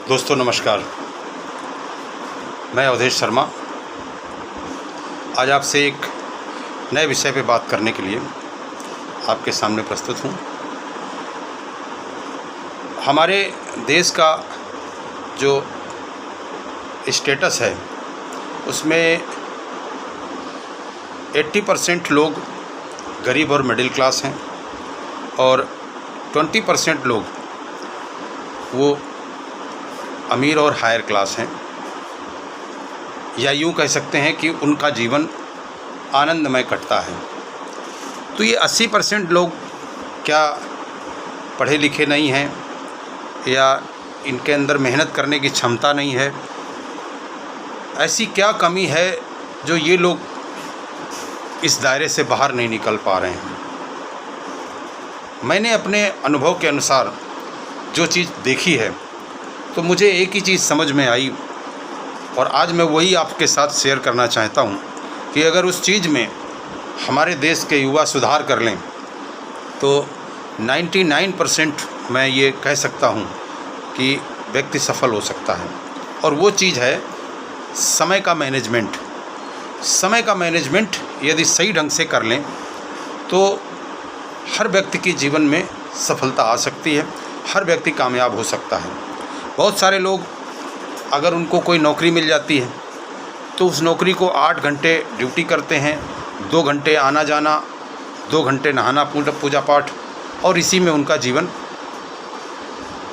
दोस्तों नमस्कार, मैं अवधेश शर्मा आज आपसे एक नए विषय पे बात करने के लिए आपके सामने प्रस्तुत हूँ। हमारे देश का जो स्टेटस है उसमें 80% लोग गरीब और मिडिल क्लास हैं और 20% लोग वो अमीर और हायर क्लास हैं, या यूँ कह सकते हैं कि उनका जीवन आनंदमय कटता है। तो ये 80% लोग क्या पढ़े लिखे नहीं हैं या इनके अंदर मेहनत करने की क्षमता नहीं है? ऐसी क्या कमी है जो ये लोग इस दायरे से बाहर नहीं निकल पा रहे हैं? मैंने अपने अनुभव के अनुसार जो चीज़ देखी है तो मुझे एक ही चीज़ समझ में आई और आज मैं वही आपके साथ शेयर करना चाहता हूँ कि अगर उस चीज़ में हमारे देश के युवा सुधार कर लें तो 99% मैं ये कह सकता हूँ कि व्यक्ति सफल हो सकता है। और वो चीज़ है समय का मैनेजमेंट। समय का मैनेजमेंट यदि सही ढंग से कर लें तो हर व्यक्ति के जीवन में सफलता आ सकती है, हर व्यक्ति कामयाब हो सकता है। बहुत सारे लोग अगर उनको कोई नौकरी मिल जाती है तो उस नौकरी को 8 घंटे ड्यूटी करते हैं, 2 घंटे आना जाना, 2 घंटे नहाना पूजा पाठ, और इसी में उनका जीवन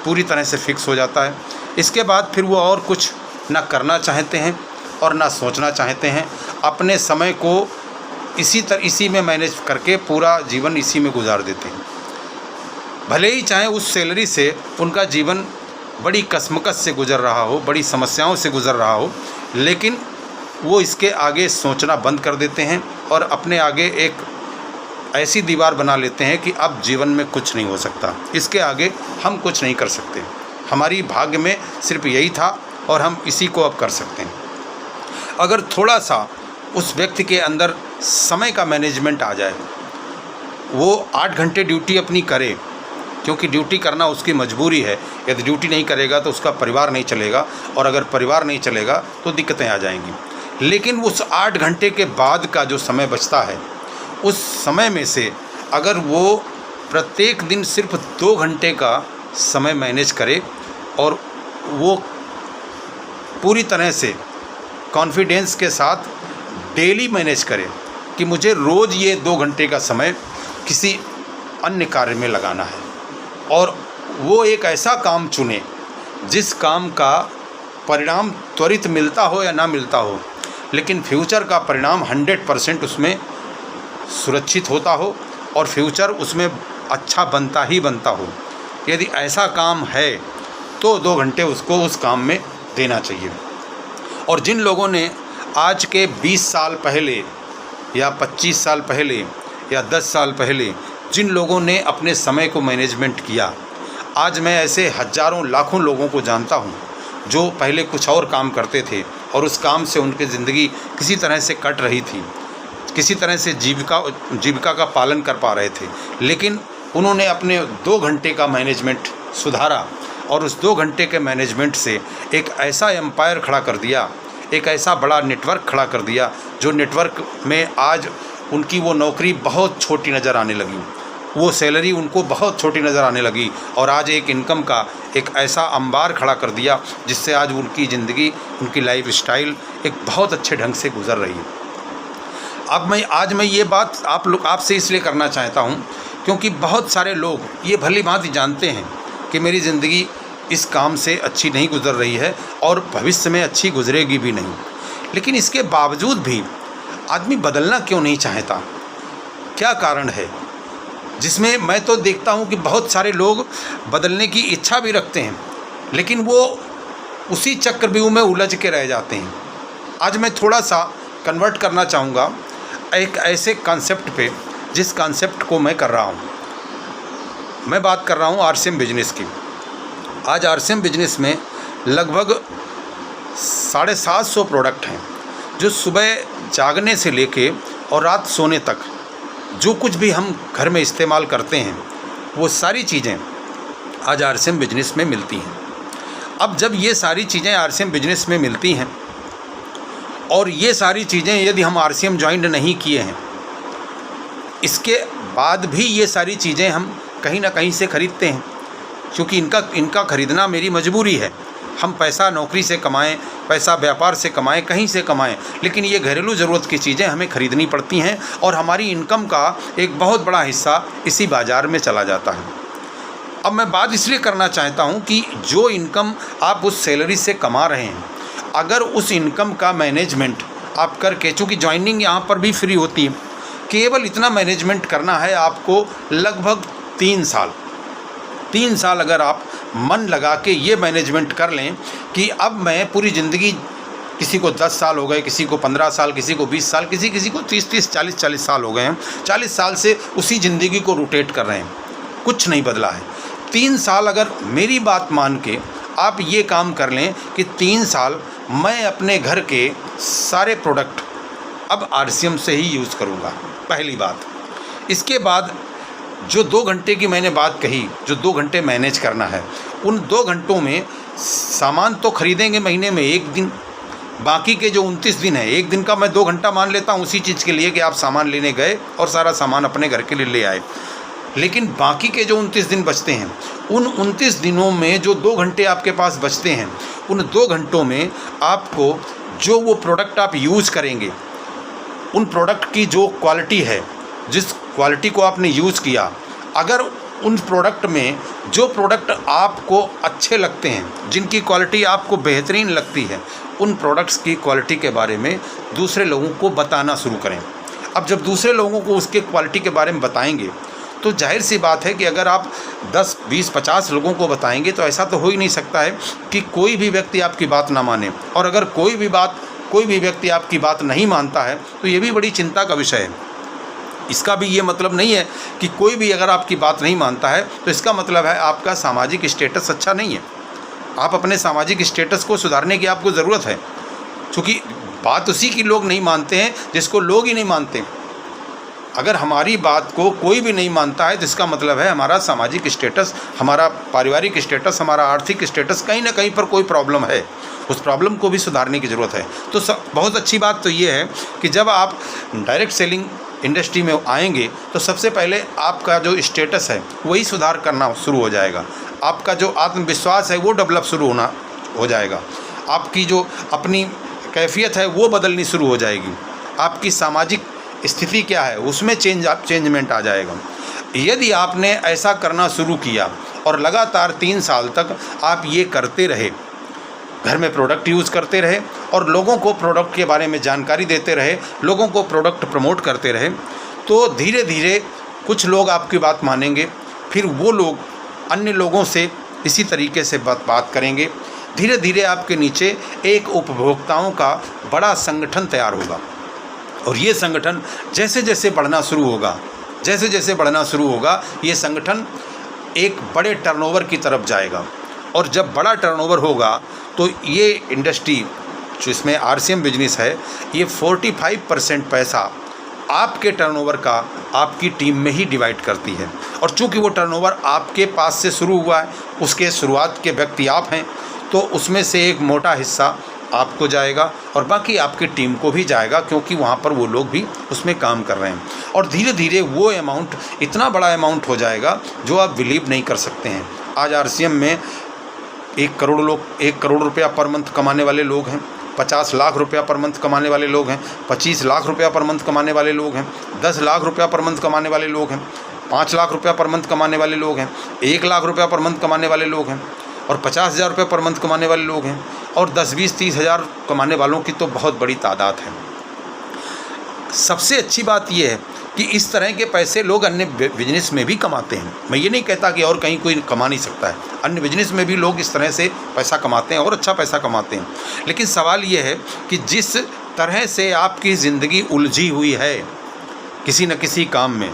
पूरी तरह से फिक्स हो जाता है। इसके बाद फिर वो और कुछ ना करना चाहते हैं और ना सोचना चाहते हैं। अपने समय को इसी में मैनेज करके पूरा जीवन इसी में गुजार देते हैं। भले ही चाहे उस सैलरी से उनका जीवन बड़ी कशमकश से गुज़र रहा हो, बड़ी समस्याओं से गुज़र रहा हो, लेकिन वो इसके आगे सोचना बंद कर देते हैं और अपने आगे एक ऐसी दीवार बना लेते हैं कि अब जीवन में कुछ नहीं हो सकता, इसके आगे हम कुछ नहीं कर सकते, हमारी भाग्य में सिर्फ यही था और हम इसी को अब कर सकते हैं। अगर थोड़ा सा उस व्यक्ति के अंदर समय का मैनेजमेंट आ जाए, वो 8 घंटे ड्यूटी अपनी करे, क्योंकि ड्यूटी करना उसकी मजबूरी है। यदि ड्यूटी नहीं करेगा तो उसका परिवार नहीं चलेगा, और अगर परिवार नहीं चलेगा तो दिक्कतें आ जाएंगी। लेकिन उस 8 घंटे के बाद का जो समय बचता है, उस समय में से अगर वो प्रत्येक दिन सिर्फ 2 घंटे का समय मैनेज करे और वो पूरी तरह से कॉन्फिडेंस के साथ डेली मैनेज करे कि मुझे रोज़ ये 2 घंटे का समय किसी अन्य कार्य में लगाना है, और वो एक ऐसा काम चुने जिस काम का परिणाम त्वरित मिलता हो या ना मिलता हो, लेकिन फ्यूचर का परिणाम 100% उसमें सुरक्षित होता हो और फ्यूचर उसमें अच्छा बनता ही बनता हो। यदि ऐसा काम है तो 2 घंटे उसको उस काम में देना चाहिए। और जिन लोगों ने आज के 20 साल पहले या 25 साल पहले या 10 साल पहले जिन लोगों ने अपने समय को मैनेजमेंट किया, आज मैं ऐसे हज़ारों लाखों लोगों को जानता हूं जो पहले कुछ और काम करते थे और उस काम से उनकी ज़िंदगी किसी तरह से कट रही थी, किसी तरह से जीविका का पालन कर पा रहे थे, लेकिन उन्होंने अपने 2 घंटे का मैनेजमेंट सुधारा और उस 2 घंटे के मैनेजमेंट से एक ऐसा एम्पायर खड़ा कर दिया, एक ऐसा बड़ा नेटवर्क खड़ा कर दिया, जो नेटवर्क में आज उनकी वो नौकरी बहुत छोटी नज़र आने लगी, वो सैलरी उनको बहुत छोटी नज़र आने लगी, और आज एक इनकम का एक ऐसा अंबार खड़ा कर दिया जिससे आज उनकी ज़िंदगी, उनकी लाइफ स्टाइल एक बहुत अच्छे ढंग से गुज़र रही है। आज मैं ये बात आपसे इसलिए करना चाहता हूँ क्योंकि बहुत सारे लोग ये भली भांति जानते हैं कि मेरी ज़िंदगी इस काम से अच्छी नहीं गुज़र रही है और भविष्य में अच्छी गुजरेगी भी नहीं, लेकिन इसके बावजूद भी आदमी बदलना क्यों नहीं चाहता? क्या कारण है जिसमें मैं तो देखता हूँ कि बहुत सारे लोग बदलने की इच्छा भी रखते हैं, लेकिन वो उसी चक्रव्यूह में उलझ के रह जाते हैं। आज मैं थोड़ा सा कन्वर्ट करना चाहूँगा एक ऐसे कॉन्सेप्ट पे जिस कॉन्सेप्ट को मैं कर रहा हूँ। मैं बात कर रहा हूँ आरसीएम बिजनेस की। आज आरसीएम बिजनेस में लगभग 750 प्रोडक्ट हैं जो सुबह जागने से लेके और रात सोने तक जो कुछ भी हम घर में इस्तेमाल करते हैं वो सारी चीज़ें आज आरसीएम बिजनेस में मिलती हैं। अब जब ये सारी चीज़ें आरसीएम बिजनेस में मिलती हैं और ये सारी चीज़ें यदि हम आरसीएम ज्वाइन नहीं किए हैं, इसके बाद भी ये सारी चीज़ें हम कहीं ना कहीं से ख़रीदते हैं, क्योंकि इनका ख़रीदना मेरी मजबूरी है। हम पैसा नौकरी से कमाएं, पैसा व्यापार से कमाएं, कहीं से कमाएं, लेकिन ये घरेलू ज़रूरत की चीज़ें हमें ख़रीदनी पड़ती हैं और हमारी इनकम का एक बहुत बड़ा हिस्सा इसी बाज़ार में चला जाता है। अब मैं बात इसलिए करना चाहता हूँ कि जो इनकम आप उस सैलरी से कमा रहे हैं, अगर उस इनकम का मैनेजमेंट आप करके, चूँकि ज्वाइनिंग यहाँ पर भी फ्री होती है, केवल इतना मैनेजमेंट करना है आपको लगभग 3 साल अगर आप मन लगा के ये मैनेजमेंट कर लें कि अब मैं पूरी ज़िंदगी, किसी को 10 साल हो गए, किसी को 15 साल, किसी को 20 साल, किसी को 30 40 साल हो गए हैं, 40 साल से उसी ज़िंदगी को रोटेट कर रहे हैं, कुछ नहीं बदला है। 3 साल अगर मेरी बात मान के आप ये काम कर लें कि 3 साल मैं अपने घर के सारे प्रोडक्ट अब आरसीएम से ही यूज़ करूँगा, पहली बात। इसके बाद जो 2 घंटे की मैंने बात कही, जो 2 घंटे मैनेज करना है, उन 2 घंटों में सामान तो ख़रीदेंगे महीने में 1 दिन, बाकी के जो 29 दिन है, 1 दिन का मैं 2 घंटा मान लेता हूँ उसी चीज़ के लिए कि आप सामान लेने गए और सारा सामान अपने घर के लिए ले आए। लेकिन बाकी के जो 29 दिन बचते हैं, उन 29 दिनों में जो 2 घंटे आपके पास बचते हैं, उन 2 घंटों में आपको जो वो प्रोडक्ट आप यूज़ करेंगे, उन प्रोडक्ट की जो क्वालिटी है, जिस क्वालिटी को आपने यूज़ किया, अगर उन प्रोडक्ट में जो प्रोडक्ट आपको अच्छे लगते हैं, जिनकी क्वालिटी आपको बेहतरीन लगती है, उन प्रोडक्ट्स की क्वालिटी के बारे में दूसरे लोगों को बताना शुरू करें। अब जब दूसरे लोगों को उसके क्वालिटी के बारे में बताएंगे तो जाहिर सी बात है कि अगर आप 10, 20, 50 लोगों को बताएंगे तो ऐसा तो हो ही नहीं सकता है कि कोई भी व्यक्ति आपकी बात ना माने। और अगर कोई भी व्यक्ति आपकी बात नहीं मानता है तो ये भी बड़ी चिंता का विषय है। इसका भी ये मतलब नहीं है कि कोई भी अगर आपकी बात नहीं मानता है तो इसका मतलब है आपका सामाजिक स्टेटस अच्छा नहीं है। आप अपने सामाजिक स्टेटस को सुधारने की आपको ज़रूरत है, क्योंकि बात उसी की लोग नहीं मानते हैं जिसको लोग ही नहीं मानते। अगर हमारी बात को कोई भी नहीं मानता है तो इसका मतलब है हमारा सामाजिक स्टेटस, हमारा पारिवारिक स्टेटस, हमारा आर्थिक स्टेटस कहीं ना कहीं पर कोई प्रॉब्लम है। उस प्रॉब्लम को भी सुधारने की ज़रूरत है। तो बहुत अच्छी बात तो ये है कि जब आप डायरेक्ट सेलिंग इंडस्ट्री में आएंगे तो सबसे पहले आपका जो स्टेटस है वही सुधार करना शुरू हो जाएगा। आपका जो आत्मविश्वास है वो डेवलप शुरू हो जाएगा। आपकी जो अपनी कैफियत है वो बदलनी शुरू हो जाएगी। आपकी सामाजिक स्थिति क्या है उसमें चेंजमेंट आ जाएगा। यदि आपने ऐसा करना शुरू किया और लगातार 3 साल तक आप ये करते रहे, घर में प्रोडक्ट यूज़ करते रहे और लोगों को प्रोडक्ट के बारे में जानकारी देते रहे, लोगों को प्रोडक्ट प्रमोट करते रहे, तो धीरे धीरे कुछ लोग आपकी बात मानेंगे, फिर वो लोग अन्य लोगों से इसी तरीके से बात करेंगे। धीरे धीरे आपके नीचे एक उपभोक्ताओं का बड़ा संगठन तैयार होगा और ये संगठन जैसे जैसे बढ़ना शुरू होगा, ये संगठन एक बड़े टर्नओवर की तरफ जाएगा। और जब बड़ा टर्नओवर होगा तो ये इंडस्ट्री जो इसमें आरसीएम बिजनेस है, ये 45% पैसा आपके टर्नओवर का आपकी टीम में ही डिवाइड करती है। और चूंकि वो टर्नओवर आपके पास से शुरू हुआ है, उसके शुरुआत के व्यक्ति आप हैं, तो उसमें से एक मोटा हिस्सा आपको जाएगा और बाकी आपकी टीम को भी जाएगा, क्योंकि वहाँ पर वो लोग भी उसमें काम कर रहे हैं। और धीरे धीरे वो अमाउंट इतना बड़ा अमाउंट हो जाएगा जो आप बिलीव नहीं कर सकते हैं। आज आरसीएम में 1 करोड़ रुपया पर मंथ कमाने वाले लोग हैं, 50 लाख रुपया पर मंथ कमाने वाले लोग हैं, 25 लाख रुपया पर मंथ कमाने वाले लोग हैं, 10 लाख रुपया पर मंथ कमाने वाले लोग हैं, 5 लाख रुपया पर मंथ कमाने वाले लोग हैं, 1 लाख रुपया पर मंथ कमाने वाले लोग हैं और 50,000 रुपये पर मंथ कमाने वाले लोग हैं और 10, 20, 30 हज़ार कमाने वालों की तो बहुत बड़ी तादाद है। सबसे अच्छी बात यह है कि इस तरह के पैसे लोग अन्य बिजनेस में भी कमाते हैं। मैं ये नहीं कहता कि और कहीं कोई कमा नहीं सकता है, अन्य बिजनेस में भी लोग इस तरह से पैसा कमाते हैं और अच्छा पैसा कमाते हैं। लेकिन सवाल ये है कि जिस तरह से आपकी ज़िंदगी उलझी हुई है किसी न किसी काम में,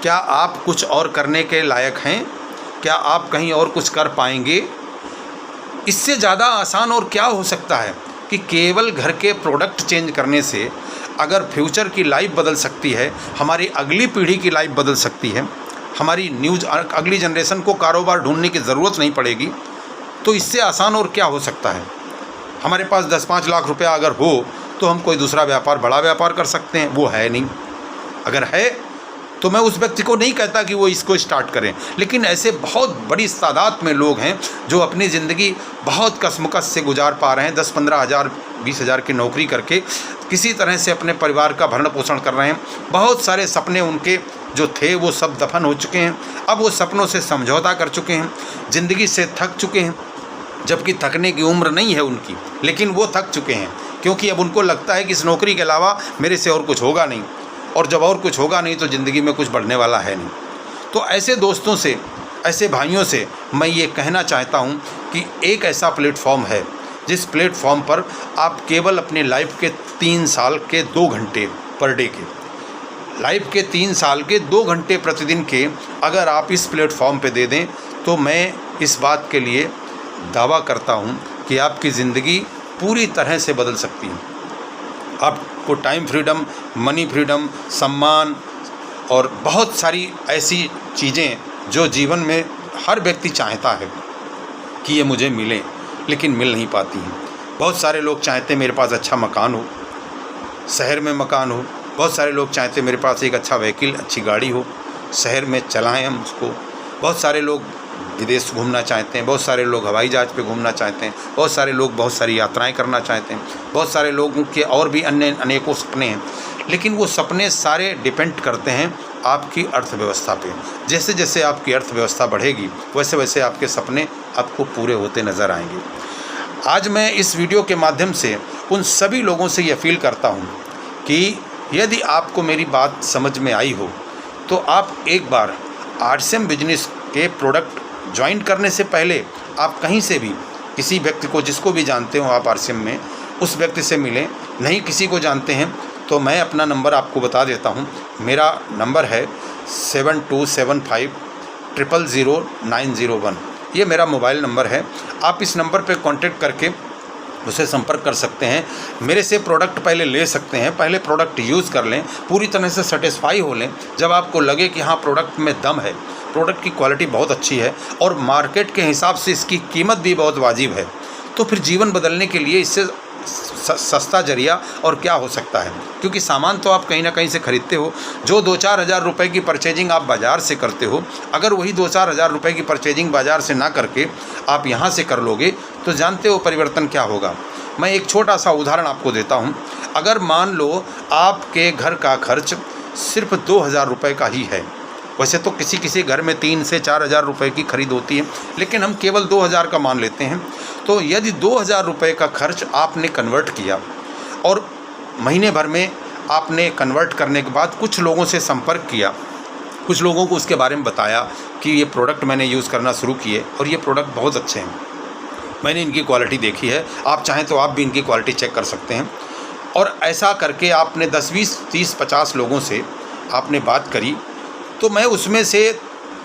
क्या आप कुछ और करने के लायक हैं? क्या आप कहीं और कुछ कर पाएंगे? इससे ज़्यादा आसान और क्या हो सकता है कि केवल घर के प्रोडक्ट चेंज करने से अगर फ्यूचर की लाइफ बदल सकती है, हमारी अगली पीढ़ी की लाइफ बदल सकती है, हमारी अगली जनरेशन को कारोबार ढूंढने की ज़रूरत नहीं पड़ेगी। तो इससे आसान और क्या हो सकता है। हमारे पास 10-5 लाख रुपया अगर हो तो हम कोई दूसरा व्यापार, बड़ा व्यापार कर सकते हैं, वो है नहीं। अगर है तो मैं उस व्यक्ति को नहीं कहता कि वो इसको स्टार्ट करें, लेकिन ऐसे बहुत बड़ी तादाद में लोग हैं जो अपनी ज़िंदगी बहुत कसमकस से गुजार पा रहे हैं। 10-15 हज़ार 20 हज़ार की नौकरी करके किसी तरह से अपने परिवार का भरण पोषण कर रहे हैं। बहुत सारे सपने उनके जो थे वो सब दफन हो चुके हैं। अब वो सपनों से समझौता कर चुके हैं, ज़िंदगी से थक चुके हैं, जबकि थकने की उम्र नहीं है उनकी, लेकिन वो थक चुके हैं क्योंकि अब उनको लगता है कि इस नौकरी के अलावा मेरे से और कुछ होगा नहीं, और जब और कुछ होगा नहीं तो ज़िंदगी में कुछ बढ़ने वाला है नहीं। तो ऐसे दोस्तों से, ऐसे भाइयों से मैं ये कहना चाहता हूँ कि एक ऐसा प्लेटफॉर्म है जिस प्लेटफॉर्म पर आप केवल अपने लाइफ के 3 साल के 2 घंटे पर डे के, लाइफ के 3 साल के 2 घंटे प्रतिदिन के अगर आप इस प्लेटफॉर्म पे दे दें तो मैं इस बात के लिए दावा करता हूँ कि आपकी ज़िंदगी पूरी तरह से बदल सकती है। आपको टाइम फ्रीडम, मनी फ्रीडम, सम्मान और बहुत सारी ऐसी चीज़ें जो जीवन में हर व्यक्ति चाहता है कि ये मुझे मिले, लेकिन मिल नहीं पाती हैं। बहुत सारे लोग चाहते हैं मेरे पास अच्छा मकान हो, शहर में मकान हो। बहुत सारे लोग चाहते हैं मेरे पास एक अच्छा व्हीकल, अच्छी गाड़ी हो, शहर में चलाएं हम उसको। बहुत सारे लोग विदेश घूमना चाहते हैं, बहुत सारे लोग हवाई जहाज़ पे घूमना चाहते हैं, बहुत सारे लोग बहुत सारी यात्राएं करना चाहते हैं, बहुत सारे लोगों के और भी अन्य अनेकों सपने हैं। लेकिन वो सपने सारे डिपेंड करते हैं आपकी अर्थव्यवस्था पे। जैसे जैसे आपकी अर्थव्यवस्था बढ़ेगी वैसे वैसे आपके सपने आपको पूरे होते नज़र आएंगे। आज मैं इस वीडियो के माध्यम से उन सभी लोगों से ये अपील करता हूँ कि यदि आपको मेरी बात समझ में आई हो तो आप एक बार RCM बिजनेस के प्रोडक्ट ज्वाइन करने से पहले आप कहीं से भी किसी व्यक्ति को, जिसको भी जानते हो आप RCM में, उस व्यक्ति से मिलें। नहीं किसी को जानते हैं तो मैं अपना नंबर आपको बता देता हूं। मेरा नंबर है 7275000901। ये मेरा मोबाइल नंबर है। आप इस नंबर पे कांटेक्ट करके उसे संपर्क कर सकते हैं। मेरे से प्रोडक्ट पहले ले सकते हैं, पहले प्रोडक्ट यूज़ कर लें, पूरी तरह से सेटिस्फाई हो लें। जब आपको लगे कि हाँ प्रोडक्ट में दम है, प्रोडक्ट की क्वालिटी बहुत अच्छी है और मार्केट के हिसाब से इसकी कीमत भी बहुत वाजिब है, तो फिर जीवन बदलने के लिए इससे सस्ता जरिया और क्या हो सकता है। क्योंकि सामान तो आप कहीं ना कहीं से ख़रीदते हो। जो 2-4 हज़ार रुपये की परचेजिंग आप बाज़ार से करते हो, अगर वही 2-4 हज़ार रुपये की परचेजिंग बाज़ार से ना करके आप यहाँ से कर लोगे तो जानते हो परिवर्तन क्या होगा। मैं एक छोटा सा उदाहरण आपको देता हूँ। अगर मान लो आपके घर का खर्च सिर्फ 2,000 रुपये का ही है, वैसे तो किसी किसी घर में 3 से 4 हज़ार रुपये की खरीद होती है, लेकिन हम केवल 2,000 का मान लेते हैं। तो यदि 2,000 रुपये का खर्च आपने कन्वर्ट किया और महीने भर में आपने कन्वर्ट करने के बाद कुछ लोगों से संपर्क किया, कुछ लोगों को उसके बारे में बताया कि ये प्रोडक्ट मैंने यूज़ करना शुरू किए और ये प्रोडक्ट बहुत अच्छे हैं, मैंने इनकी क्वालिटी देखी है, आप चाहें तो आप भी इनकी क्वालिटी चेक कर सकते हैं। और ऐसा करके आपने 10, 20, 30, 50 लोगों से आपने बात करी, तो मैं उसमें से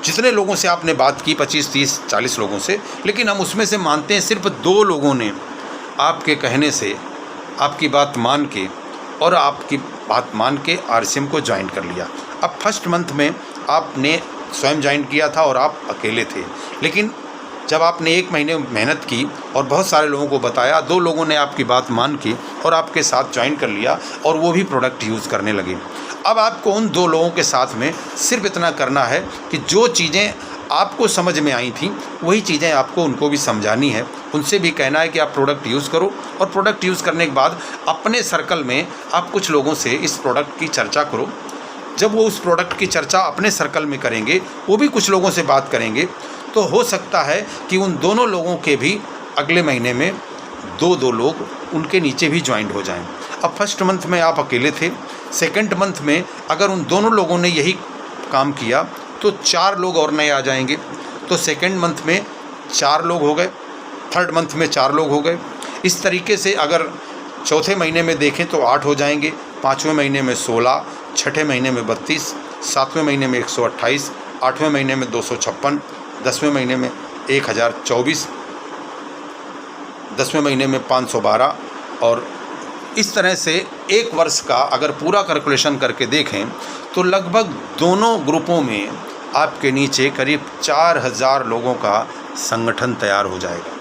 जितने लोगों से आपने बात की 25, 30, 40 लोगों से, लेकिन हम उसमें से मानते हैं सिर्फ 2 लोगों ने आपके कहने से, आपकी बात मान के और आपकी बात मान के RCM को ज्वाइन कर लिया। अब फर्स्ट मंथ में आपने स्वयं ज्वाइन किया था और आप अकेले थे, लेकिन जब आपने 1 महीने मेहनत की और बहुत सारे लोगों को बताया, 2 लोगों ने आपकी बात मान के और आपके साथ ज्वाइन कर लिया और वो भी प्रोडक्ट यूज़ करने लगे। अब आपको उन 2 लोगों के साथ में सिर्फ इतना करना है कि जो चीज़ें आपको समझ में आई थी वही चीज़ें आपको उनको भी समझानी है। उनसे भी कहना है कि आप प्रोडक्ट यूज़ करो और प्रोडक्ट यूज़ करने के बाद अपने सर्कल में आप कुछ लोगों से इस प्रोडक्ट की चर्चा करो। जब वो उस प्रोडक्ट की चर्चा अपने सर्कल में करेंगे, वो भी कुछ लोगों से बात करेंगे, तो हो सकता है कि उन दोनों लोगों के भी अगले महीने में 2 लोग उनके नीचे भी ज्वाइन हो जाएं। अब फर्स्ट मंथ में आप अकेले थे, सेकंड मंथ में अगर उन दोनों लोगों ने यही काम किया तो 4 लोग और नए आ जाएंगे। तो सेकंड मंथ में 4 लोग हो गए, थर्ड मंथ में 4 लोग हो गए। इस तरीके से अगर चौथे महीने में देखें तो 8 हो जाएंगे, 5वें महीने में 16, छठे महीने में 32, 7वें महीने में 128, 8वें महीने में 256, 10वें महीने में 1024, 10वें महीने में 512 और इस तरह से 1 वर्ष का अगर पूरा कैलकुलेशन करके देखें तो लगभग दोनों ग्रुपों में आपके नीचे करीब 4,000 लोगों का संगठन तैयार हो जाएगा।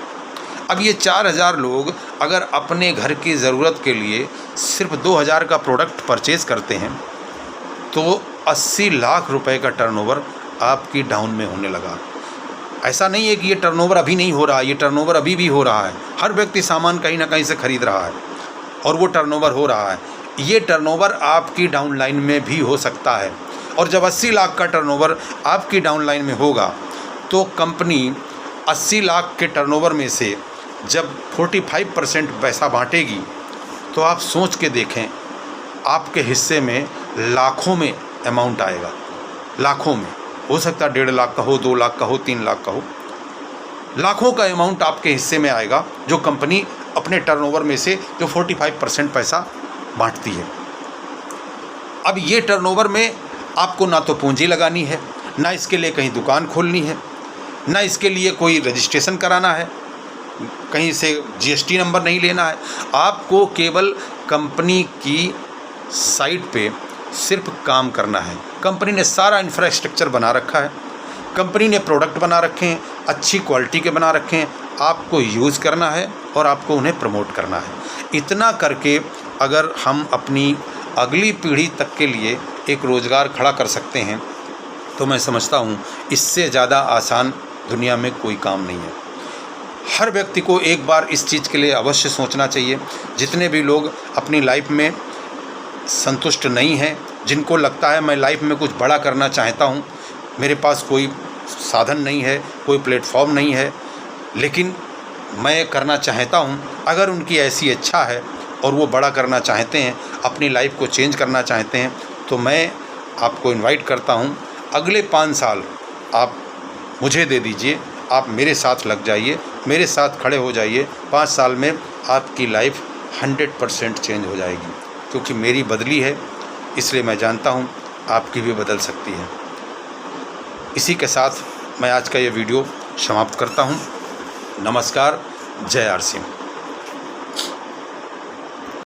अब ये 4000 लोग अगर अपने घर की ज़रूरत के लिए सिर्फ 2000 का प्रोडक्ट परचेज़ करते हैं तो 80 लाख रुपए का टर्नओवर आपकी डाउन में होने लगा। ऐसा नहीं है कि ये टर्नओवर अभी नहीं हो रहा, ये टर्नओवर अभी भी हो रहा है। हर व्यक्ति सामान कहीं ना कहीं से खरीद रहा है और वो टर्नओवर हो रहा है। ये टर्नओवर आपकी डाउन लाइन में भी हो सकता है। और जब 80 लाख का टर्नओवर आपकी डाउन लाइन में होगा तो कंपनी 80 लाख के टर्नओवर में से जब 45% पैसा बांटेगी तो आप सोच के देखें, आपके हिस्से में लाखों में अमाउंट आएगा। लाखों में, हो सकता है 1.5 लाख का हो, 2 लाख का हो, 3 लाख का हो, लाखों का अमाउंट आपके हिस्से में आएगा जो कंपनी अपने टर्नओवर में से जो 45% पैसा बांटती है। अब ये टर्नओवर में आपको ना तो पूंजी लगानी है, ना इसके लिए कहीं दुकान खोलनी है, ना इसके लिए कोई रजिस्ट्रेशन कराना है, कहीं से जीएसटी नंबर नहीं लेना है। आपको केवल कंपनी की साइट पे सिर्फ काम करना है। कंपनी ने सारा इंफ्रास्ट्रक्चर बना रखा है, कंपनी ने प्रोडक्ट बना रखे हैं, अच्छी क्वालिटी के बना रखे हैं, आपको यूज़ करना है और आपको उन्हें प्रमोट करना है। इतना करके अगर हम अपनी अगली पीढ़ी तक के लिए एक रोज़गार खड़ा कर सकते हैं तो मैं समझता हूँ इससे ज़्यादा आसान दुनिया में कोई काम नहीं है। हर व्यक्ति को एक बार इस चीज़ के लिए अवश्य सोचना चाहिए। जितने भी लोग अपनी लाइफ में संतुष्ट नहीं हैं, जिनको लगता है मैं लाइफ में कुछ बड़ा करना चाहता हूँ, मेरे पास कोई साधन नहीं है, कोई प्लेटफॉर्म नहीं है, लेकिन मैं करना चाहता हूँ, अगर उनकी ऐसी इच्छा है और वो बड़ा करना चाहते हैं, अपनी लाइफ को चेंज करना चाहते हैं, तो मैं आपको इनवाइट करता हूँ अगले 5 साल आप मुझे दे दीजिए, आप मेरे साथ लग जाइए, मेरे साथ खड़े हो जाइए। 5 साल में आपकी लाइफ 100% चेंज हो जाएगी, क्योंकि मेरी बदली है, इसलिए मैं जानता हूँ आपकी भी बदल सकती है। इसी के साथ मैं आज का ये वीडियो समाप्त करता हूँ। नमस्कार, जय आर सिंह।